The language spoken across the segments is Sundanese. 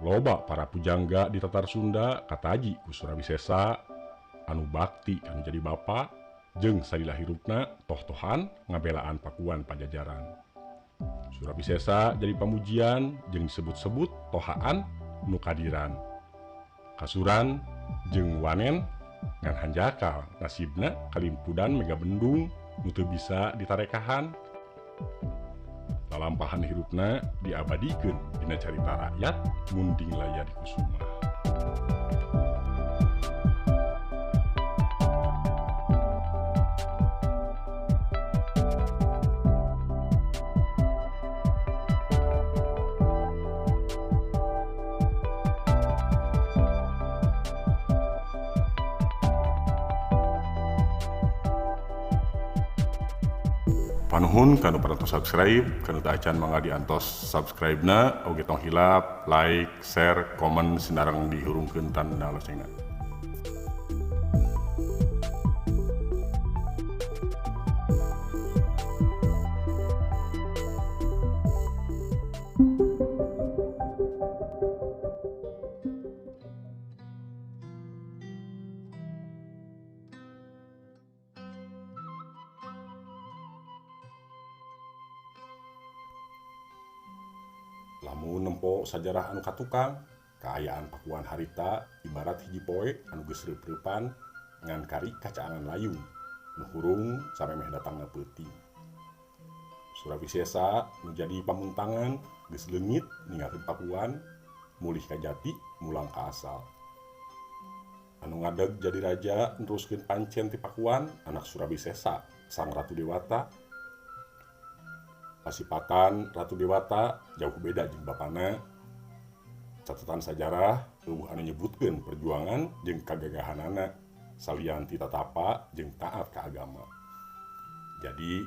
Loba para pujangga di Tatar Sunda kataji ku Surawisesa anu bakti anu jadi bapa jeung salila hirupna toh-tohan ngabelaan Pakuan Pajajaran. Surawisesa jadi pamujian jeung disebut-sebut tohaan nu kadiran. Kasuran jeung wanen ngan hanjakal nasibna kalimpudan mega bendung nu teu bisa ditarekahan. Lalampahan hirupna diabadikeun dina carita rakyat munding laya di kusuma. Panuhun kanu parantos subscribe, kanu teu acan mangga diantos subscribe-na, oge tong hilap, like, share, komen, sinareng dihurungkeun tanda loncengna. Lamun nempo sajarah anu katukang, kaayaan Pakuan harita ibarat hiji poe anu geus reup-reupan ngan kari kacaangan layung, nu hurung samemeh datangna peuting. Surawisesa nu jadi pamuntangan geus leungit ninggalkeun Pakuan, mulih ka jati mulang ka asal. Anu ngadeg jadi raja neruskeun pancen ti Pakuan anak Surawisesa, sang Ratu Dewata. Pasipatan Ratu Dewata jauh beda jeung bapana. Catatan sajarah eueuh anu nyebutkeun perjuangan jeung kagagahanana salian ti tatapa jeung taat ka agama. Jadi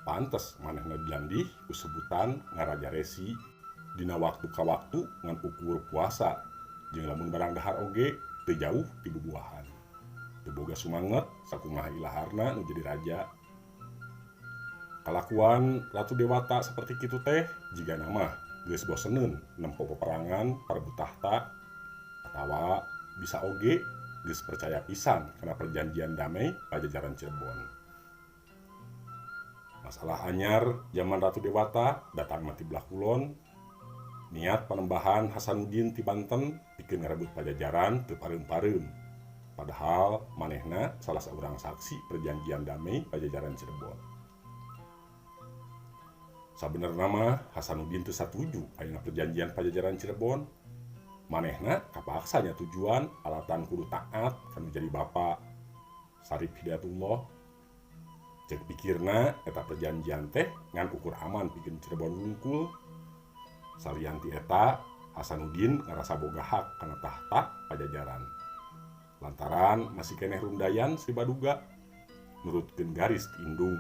pantes manehna dilandih ku sebutan ngaraja resi dina waktu ka waktu ngan ukur puasa jeung lamun barang dahar oge teu jauh ti bubuahan. Teu boga sumanget sakumaha ilaharna nu jadi raja. Kalakuan Ratu Dewata seperti kitu teh jiga nama geus boseneun nempo peperangan parebut tahta atawa bisa oge geus percaya pisan kana perjanjian damai Pajajaran Cirebon. Masalah anyar zaman Ratu Dewata datang ti belah kulon, niat panembahan Hasanuddin ti Banten pikeun ngarebut Pajajaran teu pareum-pareum. Padahal manehna salah saurang saksi perjanjian damai Pajajaran Cirebon. Sabenerna mah Hasanuddin teu satuju ayeuna perjanjian Pajajaran Cirebon. Manehna kapaksa nya tujuan alatan kudu taat kanu jadi bapa Sarip Hidayatullah. Cek pikirna eta perjanjian teh ngan ukur aman pikeun Cirebon wungkul. Salian ti eta Hasanuddin ngarasa boga hak kana tahta Pajajaran. Lantaran masih keneh rundayan Sri Baduga nurutkeun garis ti indung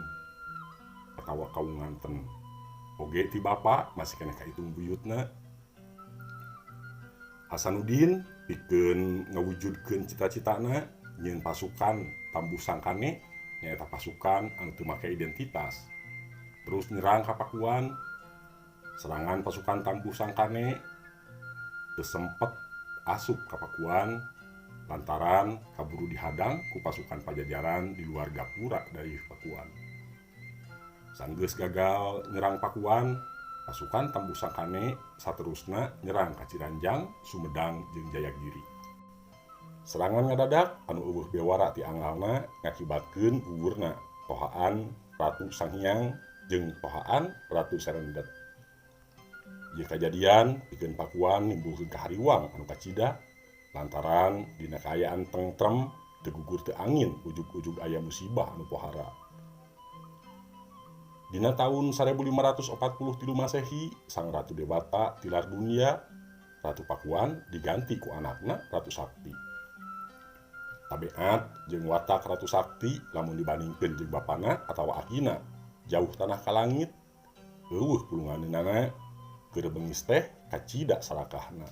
atawa kaunganten. Oge ti bapa masih kena kahitung buyutna. Hasanuddin pikeun ngawujudkeun cita-citana nyeun pasukan Tambuh Sangkane nyaeta pasukan anu teu make identitas. Terus nyerang ka Pakuan. Serangan pasukan Tambuh Sangkane teu sempet asup ka Pakuan lantaran kaburu dihadang ku pasukan Pajajaran di luar gapura dari Pakuan. Sanggeus gagal nyerang Pakuan, pasukan Tambuh Sangkane saterusna nyerang ka Ciranjang, Sumedang jeung Jayagiri. Serangan ngadadak anu eueuh bewara ti anggalna ngakibatkeun gugurna tohaan Ratu Sanghyang jeung tohaan Ratu Serendet. Ieu kajadian pikeun Pakuan nimbulkeun kahariwang anu kacida lantaran dina kaayaan tentrem teu gugur teu angin ujug-ujug aya musibah anu pohara. Dina tahun 1543 Masehi, sang Ratu Dewata tilar dunia, Ratu Pakuan diganti ku anakna Ratu Sakti. Tabeat jeung watak Ratu Sakti lamun dibandingkeun jeung bapana atawa akina, jauh tanah ka langit, eueuh pulunganeunana keur beungis teh kacida salakahna.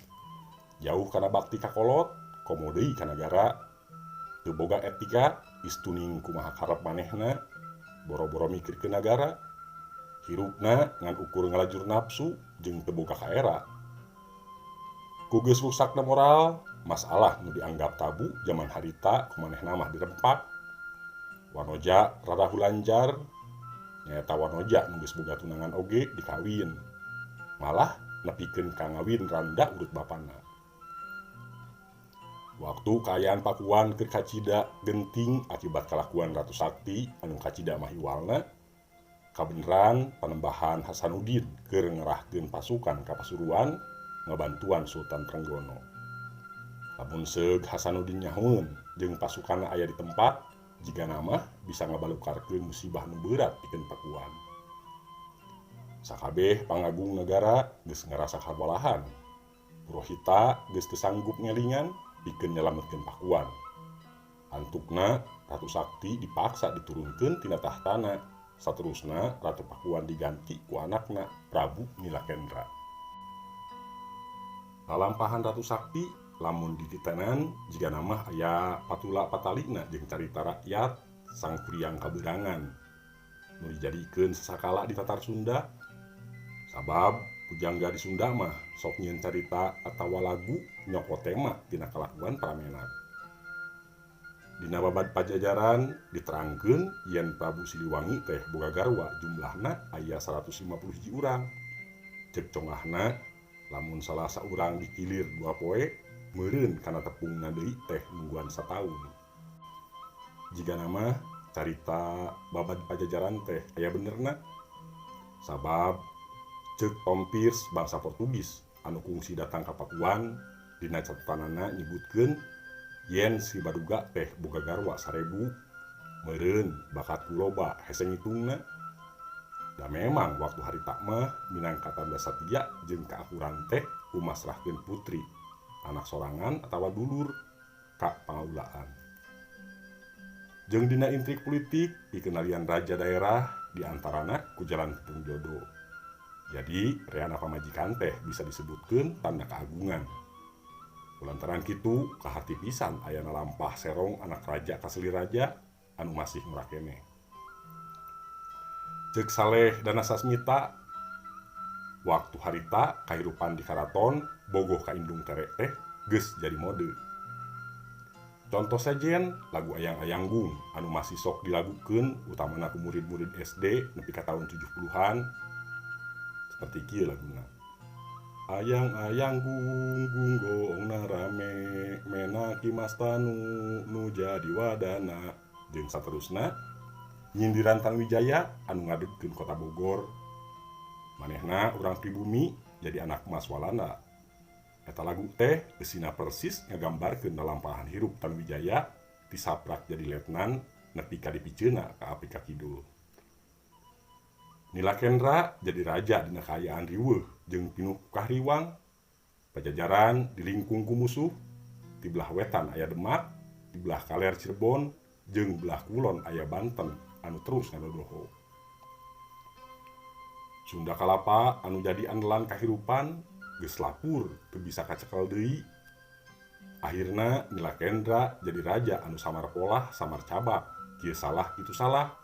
Jauh kana bakti ka kolot, komo deui ka nagara, teu boga etika, istuning kumaha karep manehna, boro-boro mikirkeun nagara. Hirupna ngan ukur ngalajur nafsu jeung teu boga kaera. Ku geus rusakna moral, masalah nu dianggap tabu zaman harita kumanehna mah dirempak. Wanoja rada hulanjar, nyaeta wanoja nu geus boga tunangan oge dikawin. Malah nepikeun ka ngawin randa urut bapana. Waktu kaayaan Pakuan keur kacida genting akibat kalakuan Ratu Sakti anu kacida mah hiwalna, kabeneran Panembahan Hasanuddin keur ngerahkeun pasukan ka Pasuruan ngabantuan Sultan Trenggono. Lamun seug Hasanuddin nyahoeun jeung pasukanna aya di tempat, jigana mah bisa ngabalukarkeun musibah nu beurat pikeun Pakuan. Sakabeh pangagung negara geus ngarasa kabalahan. Purohita geus teu sanggup ngelingan pikeun nyalametkeun Pakuan. Antukna Ratu Sakti dipaksa diturunkeun tina tahtana. Saterusna Ratu Pakuan diganti ku anakna Prabu Nilakendra. Lalampahan Ratu Sakti lamun dititenan jigana mah aya patula patalina jeung carita rakyat Sang Kuryang Kaberangan nu dijadikeun sasakala di Tatar Sunda. Sabab pujangga di Sunda mah sok nyieun carita atawa lagu nyoko tema tina kalakuan paramenak. Dina babad Pajajaran diterangkeun yen Prabu Siliwangi teh boga garwa jumlahna aya 150 hiji urang. Ceuk congahna lamun salah saurang dikilir 2 poe meureun kana tepungna deui teh nungguan sataun. Jigana mah carita babad Pajajaran teh aya benerna. Sabab ceuk Tom Pierce bangsa Portugis anu kungsi datang ka Pakuan dina catatanana nyebutkeun yen si Baduga teh boga garwa 1000, meureun bakat kuloba hese ngitungna. Da memang waktu harita mah minangka tanda satia jeung kaakuran teh kumasrahkeun putri, anak sorangan atawa dulur ka pangaulaan. Jeung dina intrik politik dikenalian raja daerah diantarana ku jalan Petung Jodo. Jadi reana pamajikan teh bisa disebutkeun tanda keagungan. Kulantaran kitu kahati pisan ayana lampah serong anak raja kaseli raja anu masih murakene. Ceuk Saleh Dana Sasmita, waktu harita kahirupan di karaton bogoh ka indung terek teh geus jadi mode. Contoh sajen lagu Ayang-Ayanggung anu masih sok dilagukeun utamana ku murid-murid SD nepi ka tahun 70-an. Seperti kieu laguna. Ayang-ayanggung gunggongna rame menaki mastanu nu jadi wadana jeung saterusna. Nyindiran Tanuwijaya anu ngadegkeun kota Bogor. Manehna urang pribumi jadi anak emas walanda. Eta lagu teh eusina persis ngagambarkeun lalampahan hirup Tanuwijaya tisaprak jadi letnan nepi ka dipiceuna ka Afrika Kidul. Nilakendra jadi raja dina kaayaan riweuh jeung pinuh kahriwang. Pajajaran dilingkung ku musuh. Di belah wetan aya Demak, di belah kaler Cirebon, jeung belah kulon aya Banten anu terus ngadodoho. Sunda Kalapa anu jadi andalan kahirupan geus lapur teu bisa kacekel deui. Akhirna Nilakendra jadi raja anu samar polah samar cabak. Kieu salah kitu salah.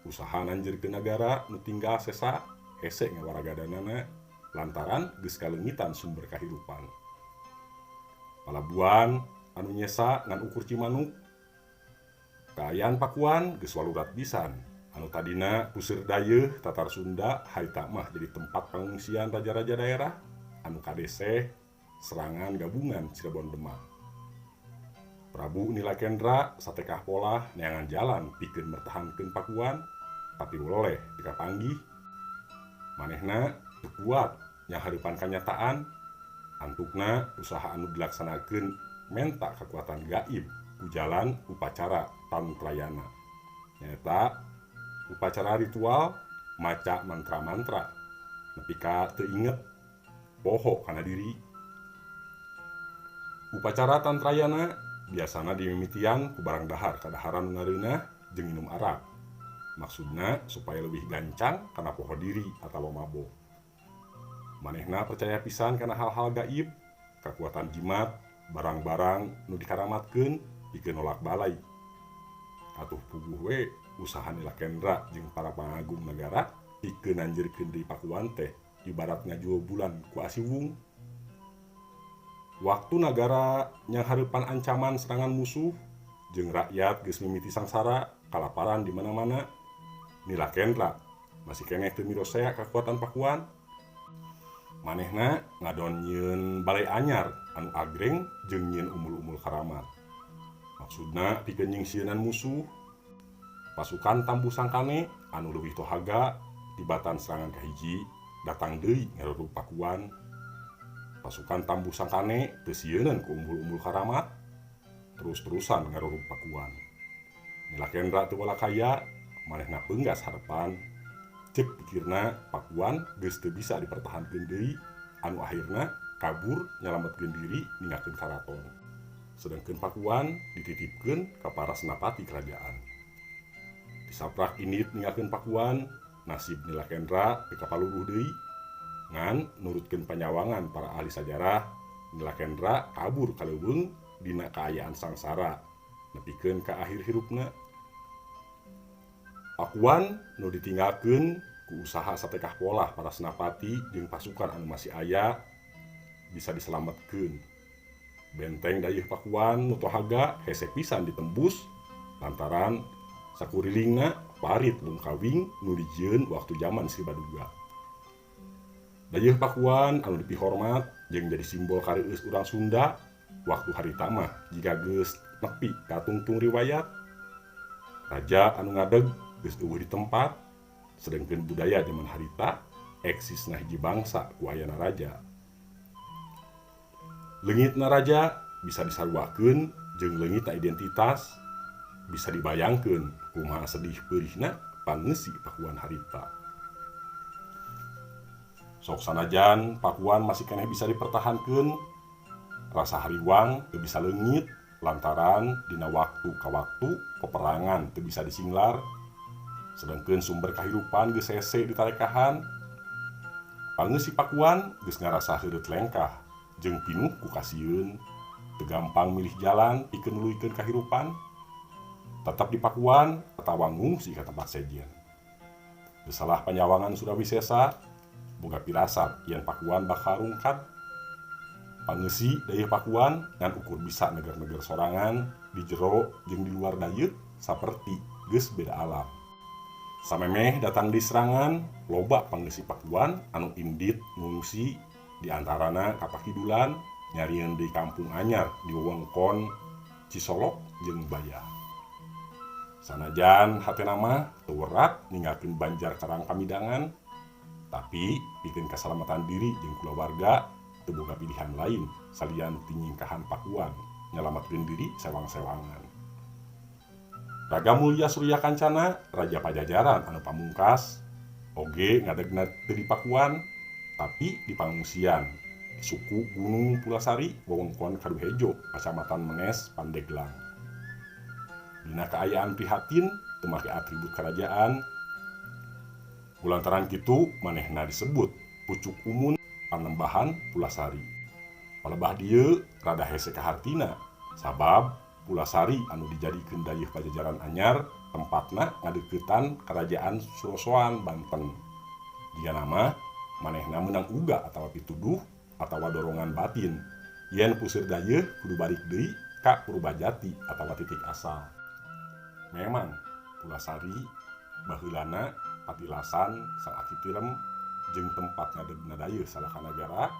Usaha nanjeurkeun nagara nu tinggal sesa hese ngawaragadana lantaran geus kaleungitan sumber kahirupan. Palabuhan anu nyesa ngan ukur Cimanuk. Kaayaan Pakuan geus walurat pisan. Anu tadina puseur dayeuh Tatar Sunda harita mah jadi tempat pangungsian raja-raja daerah anu kadeseh serangan gabungan Cirebon Demak. Prabu Nilakendra satekah polah neangan jalan pikeun mertahankeun Pakuan, tapi weleh jika panggih. Manehna teu kuat nyahareupan kanyataan. Antukna usaha anu dilaksanakeun menta kekuatan gaib ku jalan upacara tantrayana. Nyaeta upacara ritual maca mantra-mantra nepi ka teu inget poho kana diri. Upacara tantrayana biasana dimimitian ku barang dahar kadaharan ngareunah jeung minum arak. Maksudna supaya lebih gancang kana poho diri atawa mabok. Manehna percaya pisan kana hal-hal gaib, kekuatan jimat, barang-barang nu dikaramatkeun pikeun nolak balai. Atuh puguh we usaha Nilakendra jeung para pangagung negara pikeun nanjeurkeun deui Pakuan teh ibarat ngajual bulan ku Asiwung. Waktu nagara yang hareupan ancaman serangan musuh jeung rakyat geus mimiti sangsara kalaparan di mana-mana, nila kendra masih keneh teu mirosea kakuatan Pakuan. Manehna ngadon nyieun balai anyar anu agreng jeung nyieun umul-umul karamat. Maksudna pikeun nyingsieunnan musuh. Pasukan Tambu Sangkane anu leuwih tohaga tibatan serangan kahiji datang deui ngarurug Pakuan. Pasukan Tambu Sangkane teu sieunnan ku umul-umul karamat, terus-terusan ngarurug Pakuan. Nila kendra teu walakaya, manehna beunggas harepan. Cek pikirna Pakuan geus teu bisa dipertahankeun deui, anu akhirna kabur nyalametkeun diri ninggalkeun karaton. Sedengkeun Pakuan dititipkeun ka para senapati kerajaan. Disaprak indit ninggalkeun Pakuan, nasib Nila Kendra teu kapaluruh deui. Ngan nurutkeun panyawangan para ahli sajarah, Nila Kendra kabur kaleuweung dina kaayaan sangsara nepikeun ka akhir hirupna. Pakuan nu ditinggalkeun ku usaha satekah polah para senapati jeung pasukan anu masih aya bisa diselametkeun. Benteng dayeuh Pakuan nu tohaga hese pisan ditembus lantaran sakurilingna parit lung kawing nu dijieun waktu zaman Sri Baduga. Dayeuh Pakuan anu dipihormat jeung jadi simbol kareueus urang Sunda waktu harita mah jika geus nepi ka tungtung riwayat. Raja anu ngadeg geus eueuh di tempat, sedengkeun budaya zaman harita eksisna hiji bangsa ku ayana raja. Leungitna raja bisa disarwakeun jeung leungitna identitas bisa dibayangkeun kumaha sedih peurihna pangeussi Pakuan harita. Sok sanajan Pakuan masih keneh bisa dipertahankeun, rasa hariwang teu bisa leungit lantaran dina waktu ka waktu peperangan teu bisa disinglar. Sedengkeun sumber kahirupan geus hese ditarekahan. Pangeussi Pakuan geus ngarasa heureut lengkah jeung pinuh ku kasieun, teu gampang milih jalan pikeun nuluykeun kahirupan. Tetap di Pakuan atawa ngungsi ka tempat sejen. Geus salah panyawangan Surawisesa boga pirasat yen Pakuan bakal rungkat. Pangeussi dayeuh Pakuan ngan ukur bisa neger-neger sorangan di jero jeung di luar dayeuh saperti geus beda alam. Samemeh datang di serangan, loba pangeussi Pakuan anu indit ngungsi di antarana ka Pakidulan nyarieun di kampung anyar di wewengkon Cisolok jeung Bayah. Sanajan hatena mah teu werat ninggalkeun Banjar Karang Kamidangan, tapi pikeun kasalamatan diri jeung kulawarga teu boga pilihan lain salian tinyingkahan Pakuan nyalametkeun diri sewang-sewangan. Raga Mulya Surya Kancana, Raja Pajajaran anu pamungkas, oge ngadegna teu di Pakuan, tapi di pangungsian di suku Gunung Pulasari, wewengkon Kaduhejo, Kacamatan Menes, Pandeglang. Dina kaayaan prihatin teu make atribut kerajaan. Kulantaran kitu manehna disebut Pucuk Umun Panembahan Pulasari. Palebah dieu rada hese kahartina sabab Pulasari anu dijadikeun dayeuh Pajajaran anyar tempatna ngadeuketan Kerajaan Surosoan Banten. Jiga nama manehna meunang uga atawa pituduh atawa dorongan batin yen puseur dayeuh kudu balik deui ka Purbajati atawa titik asal. Memang Pulasari baheulana patilasan Sang Akitirem jeung tempat ngadegna dayeuh salaka nagara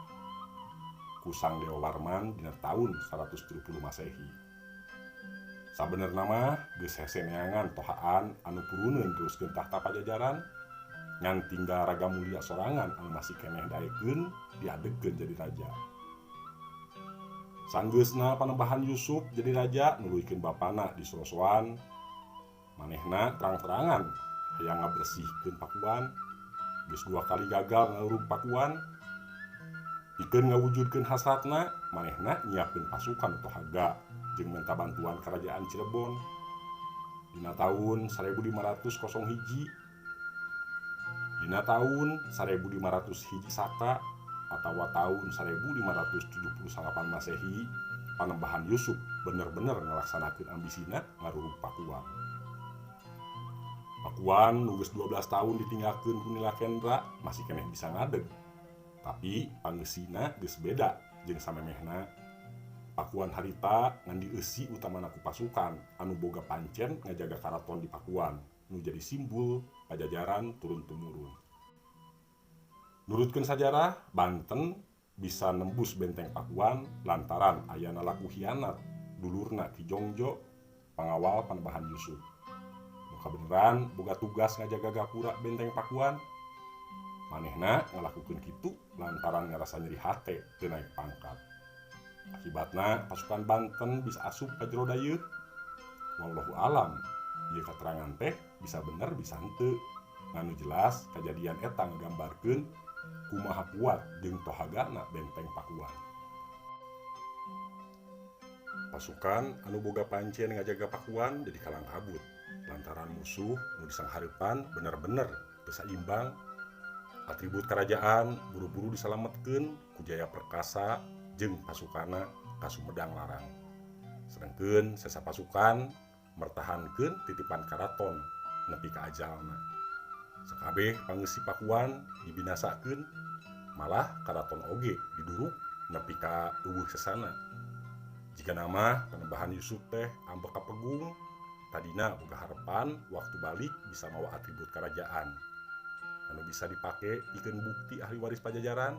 ku Sang Dewa Warman dina taun 170 Masehi. Sabenerna mah geus hese neangan tohaan anu puruneun teruskeun tahta Pajajaran ngan tinggal Raga Mulya sorangan anu masih keneh daekeun diadegkeun jadi raja. Sanggeusna Panembahan Yusuf jadi raja nuluykeun bapana di Surosoan, manehna terang-terangan hayang ngabersihkeun Pakuan, geus 2 kali gagal ngaurug Pakuan. Pikeun ngawujudkeun hasratna, manehna nyiapkeun pasukan tohaga jeung minta bantuan kerajaan Cirebon. Dina taun 1501, dina taun 1500 hiji Saka atawa taun 1578 Masehi, Panembahan Yusuf bener-bener ngalaksanakeun ambisina ngarurug Pakuan. Pakuan nu geus 12 tahun ditinggalkeun ku Nila Kendra masih keneh bisa ngadeg. Tapi pangeusina geus beda jeung samemehna Pakuan harita ngan dieusi utamana ku pasukan anu boga pancen ngajaga karaton di Pakuan nu jadi simbol Pajajaran turun-temurun. Nurutkeun sajarah, Banten bisa nembus benteng Pakuan lantaran aya laku hianat dulurna Ki Jongjo pangawal Panembahan Yusuf. Nu kabeneran boga tugas ngajaga gapura benteng Pakuan. Manehna ngalakukeun kitu lantaran ngarasa nyeri hate teu naek pangkat. Akibatna pasukan Banten bisa asup ka jero dayeuh. Wallahu alam, ieu katerangan teh bisa bener bisa henteu. Nganu jelas kejadian eta nggambarkeun kumaha kuat jeung tohagana benteng Pakuan. Pasukan anu boga pancen ngajaga Pakuan jadi kalang kabut lantaran musuh nu disanghareupan bener-bener teu saimbang. Atribut kerajaan buru-buru disalametkeun ku Jaya Perkasa jeung pasukana ka Sumedang Larang. Sedengkeun sesa pasukan mertahankeun titipan karaton nepi ka ajalna. Sakabeh pangeussi Pakuan dibinasakeun, malah karaton oge diduruk nepi ka eueuh sesana. Jika nama Panembahan Yusuf teh ambek kapegung, tadina boga harepan waktu balik bisa mawa atribut kerajaan anu bisa dipake pikeun bukti ahli waris Pajajaran.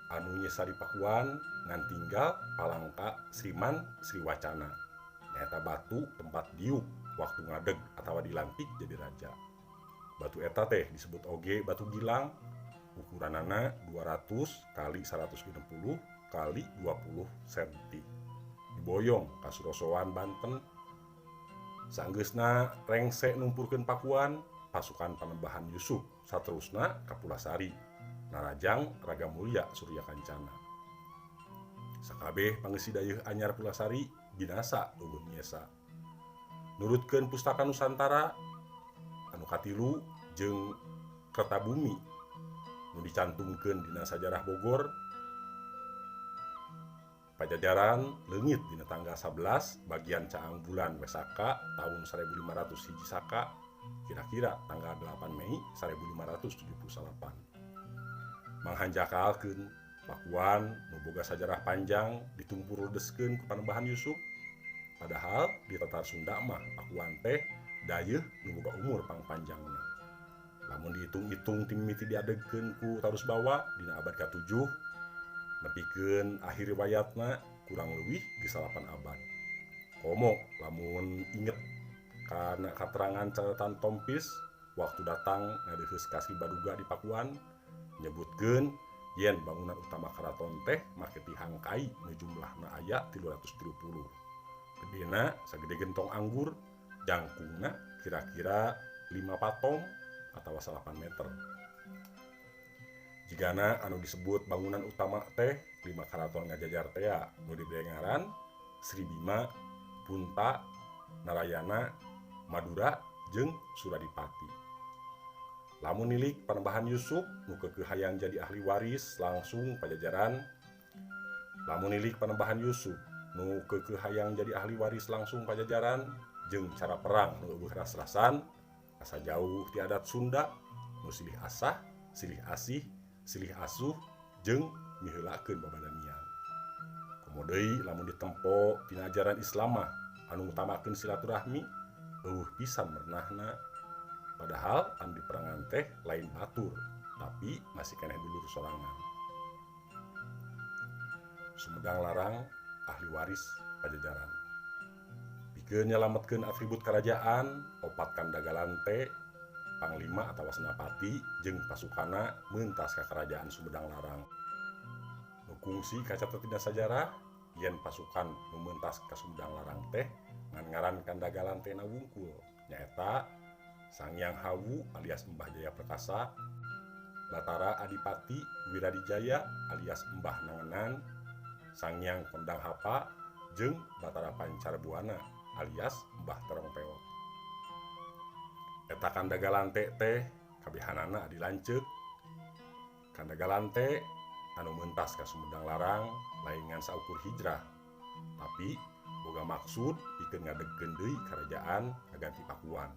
Anu nyesa di Pakuan ngan tinggal palangka Sriman Sriwacana, nyaeta batu tempat diuk waktu ngadeg atawa dilantik jadi raja. Batu eta teh disebut oge batu gilang, ukuranana 200 kali 160 kali 20 cm. Diboyong ka Surosoan Banten. Saenggeusna rengse numpurkeun Pakuan, pasukan Panembahan Yusuf saterusna ka Pulasari, narajang Raga Mulya Surya Kancana. Sakabeh pangeussi dayeuh anyar Pulasari binasa eueuh nyesa. Nurutkeun Pustaka Nusantara anu katilu jeung Kertabumi nu dicantumkeun dina sajarah Bogor, Pajajaran leungit dina tanggal 11 bagian Caang Bulan Wesaka tahun 1500 hiji Saka, kira-kira tanggal 8 Mei 1578. Manghanjakalkeun Pakuan nu boga sajarah panjang ditumpur ledeskeun ku Panembahan Yusuf. Padahal di Tatar Sunda mah Pakuan teh dayeuh nu boga umur pangpanjangna. Lamun dihitung-hitung ti mimiti diadegkeun ku Tarus Bawa dina abad ka-7 nepikeun akhir riwayatna kurang leuwih di 8 abad. Komo lamun inget karena katerangan catatan Tompis waktu datang ngadeuheus ka Sri Baduga di Pakuan nyebutkeun yen bangunan utama karaton teh make tihang kai nu jumlahna aya 330. Gedena sagede gentong anggur, jangkungna kira-kira 5 patong atawa 8 meter. Jigana anu disebut bangunan utama teh 5 karaton ngajajar teh nu dibere ngaran Sri Bima, Punta, Narayana, Madura jeung Suradipati. Lamun nilik Panembahan Yusuf nu keukeuh hayang jadi ahli waris langsung Pajajaran. Lamun nilik Panembahan Yusuf nu keukeuh hayang jadi ahli waris langsung Pajajaran jeung cara perang nu eueuh ras-rasan asa jauh ti adat Sunda nu silih asah, silih asih, silih asuh jeung miheulakeun babadanian. Komo deui lamun ditempo tina ajaran Islam mah anu ngutamakeun silaturahmi eueuh pisan merenahna. Padahal anu diperangan teh lain batur, tapi masih keneh dulur sorangan. Sumedang Larang ahli waris Pajajaran. Pikeun nyalametkeun atribut kerajaan, opat Kandagalan teh panglima atawa senapati jeung pasukana meuntas ka kerajaan Sumedang Larang. Nu kungsi kacatet dina sajarah yen pasukan nu meuntas ka Sumedang Larang teh ngan ngaran Kandagalan teh na wungkul, nyaeta Sanghyang Hawu alias Mbah Jaya Perkasa, Batara Adipati Wiradijaya alias Mbah Nangenan, Sanghyang Kondang Hapa jeung Batara Pancarbuana alias Mbah Terong Peot. Eta Kandagalan teh kabehanana dilanceuk. Kandagalan teh anu meuntas ka Sumedang Larang lain ngan saukur hijrah, tapi boga maksud pikeun ngadegkeun deui karajaan ngaganti Pakuan.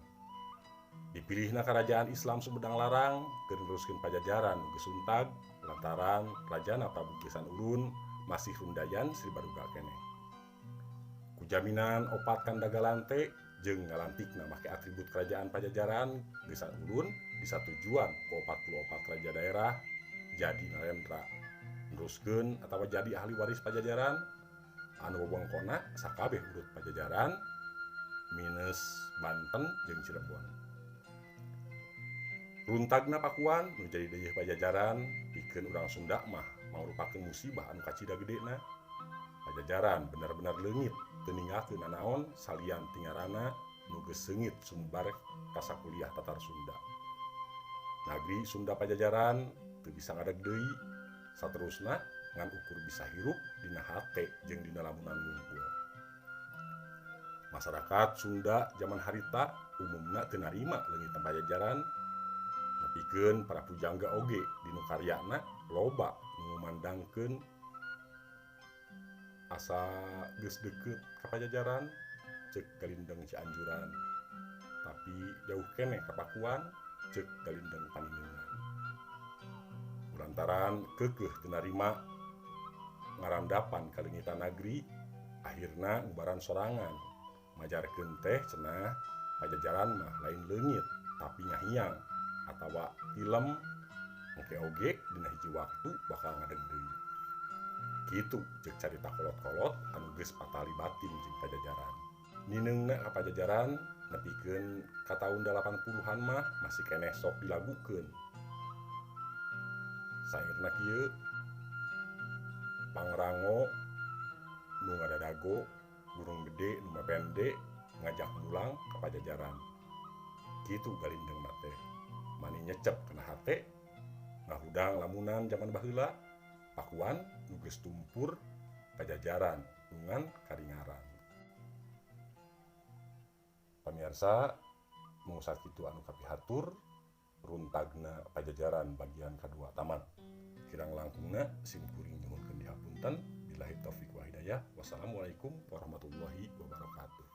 Dipilihna kerajaan Islam Sumedang Larang keur neruskeun Pajajaran geus suntag lantaran Rajana Prabu Gesan Ulun masih rundayan Sri Baruga kene. Kujaminan opat kandagalante jeung ngalantikna make atribut kerajaan Pajajaran geus ulun disatujuan ku 44 raja daerah jadi Narendra. Neruskeun atawa jadi ahli waris Pajajaran anu wewengkonna sakabeh urut Pajajaran minus Banten jeung Cirebon. Runtagna Pakuan nu jadi deuyeuh Pajajaran pikeun urang Sunda mah mangrupakeun musibah anu kacida gedena. Pajajaran bener-bener leungit teu ninggalkeun nanaon salian tingarana nu geus seungit sumbar kasakuliah tatar Sunda. Nagri Sunda Pajajaran teu bisa ngadeg deui saterusna ngan ukur bisa hirup dina hate jeung dina lamunan ngumpul. Masyarakat Sunda zaman harita umumna teu narima leungitan Pajajaran, nepikeun para pujangga oge dinu karyana loba nu ngumandangkeun asa geus deukeut ka Pajajaran ceuk Galindeng Cianjuran, tapi jauh kene ka Pakuan ceuk Galindeng Paningeungan. Kulantaran keukeuh teu narima ngarandapan kaleungitan nagri, akhirna ngubaran sorangan majarkeun teh cenah Pajajaran mah lain leungit tapi ngahiang atawa tilem engke oge dina hiji waktu bakal ngadeg deui. Kitu ceuk carita kolot-kolot anu geus patali batin jeung Pajajaran. Nineungna ka Pajajaran nepikeun ka taun 80-an mah masih keneh sok dilagukeun. Sairna kieu Pangrango nu ngadadago Gunung Gede nu mapende ngajak mulang ka Pajajaran. Kitu Galindeng mate mani nyecep kana hate ngahudang lamunan zaman baheula Pakuan nu geus tumpur Pajajaran nungan karingaran. Pamirsa, mung sakitu anu kapihatur runtagna Pajajaran bagian kadua tamat. Kirang langkungna sim kuring nyuhunkeun dihapunten. Billahi taufiq wa hidayah. Wassalamualaikum warahmatullahi wabarakatuh.